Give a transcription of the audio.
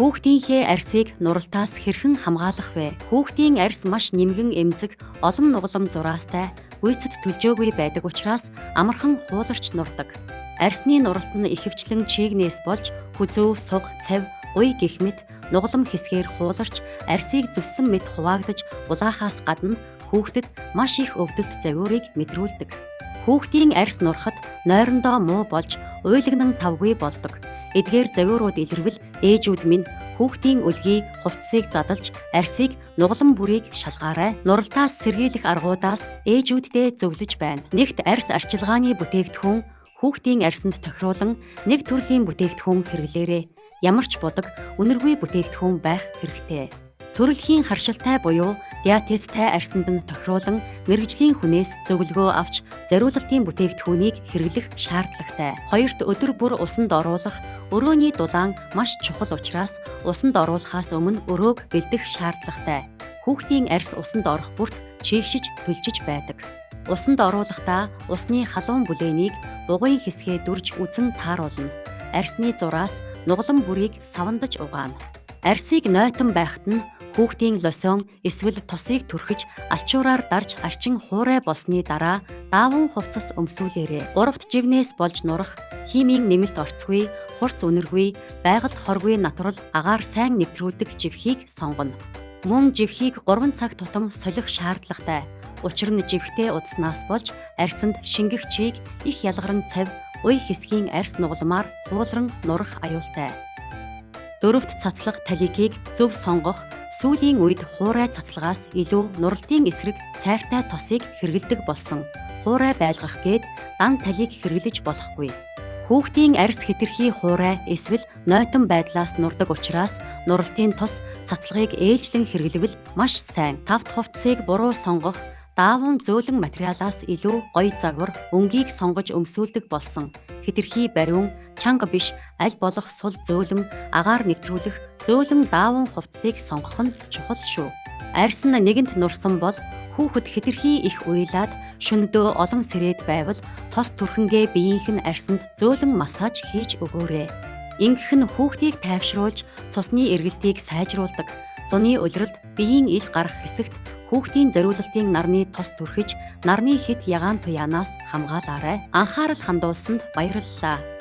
Хүүхдийнхээ арьсыг нуралтаас хэрхэн хамгаалах вэ? Хүүхдийн арьс маш нимгэн эмзэг, олон нугалам зураастай, гүйцэд төлжөөгүй байдаг учраас амархан хууларч нурдаг. Арьсны нуралт нь ихэвчлэн чийгнээс болж хүзүү, суг, цав, гуй гэх мэт нугалам хэсгээр хууларч арьсыг зүссэн мэт хуваагдаж улаахаас гадна хүүхдэд маш их өвдөлт завиурыг мэдрүүлдэг. Хүүхдийн арьс нурахад нойрондоо муу болж уйлагнан тавгүй болдог. Эдгээр завиурууд илэрвэл ээжүүд минь хүүхдийн үлгий, хувцсыг задалж арьсыг нугалам бүрийг шалгаарай. Нуралтаас сэргийлэх аргуудаас ээжүүддээ зөвлөж байна. Нэгт арьс арчилгааны бүтээгдэхүүн хүүхдийн арьсанд тохируулан нэг төрлийн бүтээгдэхүүн хэрэглээрэй. Ямар ч будаг, үнэргүй бүтээгдэхүүн байх хэрэгтэй. Төрөлхийн харшилтай буюу диатезтай арьсанд нь тохируулан мэргэжлийн хүнээс зөвлөгөө авч зориулалтын бүтээгдэхүүнийг хэрэглэх шаардлагатай. Хоёрт өдөр бүр усанд оруулах өрөөний дулаан маш чухал учраас усанд оруулахаас өмнө өрөөг бэлдэх шаардлагатай. Хүүхдийн арьс усанд орох бүрт чийгшиж төлжиж байдаг. Усанд оруулахдаа усны халуун бүлээнийг бугын хэсгээ дүрж үзэн тааруулна. Арьсны зураас нугалам бүрийг савандаж угаана. Арьсыг нойтон байхад нь хүүхдийн лосион эсвэл тосыг түрхэж алчуураар дарж арчин хуурай болсны дараа дааван хувцас өмсүүлээрэй. Урвт живнээс болж нурах, химийн нэмэлт орцгүй, хурц үнэргүй, байгальд хоргүй натурал агаар сайн нэвтрүүлдэг живхийг сонгоно. Мөн живхийг 3 цаг тутам солих шаардлагатай. Учир нь живхтэй удснаас болж арьсанд шингэх чийг их ялгарн цав, уй хэсгийн арьс нугаламаар хуулран нурах аюултай. Дөрөвт цацлах таликийг зөв сонгох, сүүлийн үед хуурай цацлагаас илүү нуралтын эсрэг цайртай тосыг хэрэглэдэг болсон. Хуурай байлгах гээд дан талийг хэрэглэж болохгүй. Хүүхдийн арьс хэтэрхий хуурай эсвэл нойтон байдлаас нурдаг учраас нуралтын тос цацлагыг ээлжлэн хэрэглэвэл маш сайн. Тавт хувцсыг буруу сонгох, дааван зөөлөн материалаас илүү гоё загвар, өнгийг сонгож өмсүүлдэг болсон. Хэтэрхий бариун, чанга биш, аль болох сул зөөлөн, агаар нэвтрүүлэх зөөлөн дааван хувцсыг сонгох нь чухал шүү. Арьс нь нэгэнт нурсан бол хүүхэд хэтэрхий их уйлаад шөнөдөө олон сэрээд байвал тос түрхэнгээ биеийнх нь арьсанд зөөлөн массаж хийж өгөөрэй. Ингэх нь хүүхдийг тайвшруулж цусны эргэлтийг сайжруулдаг. Зуны улиралд биеийн ил гарах хэсэгт хүүхдийн зориулалтын нарны тос түрхэж нарны хит ягаан туяанаас хамгаалаарай. Анхаарал хандуулсанд баярлалаа.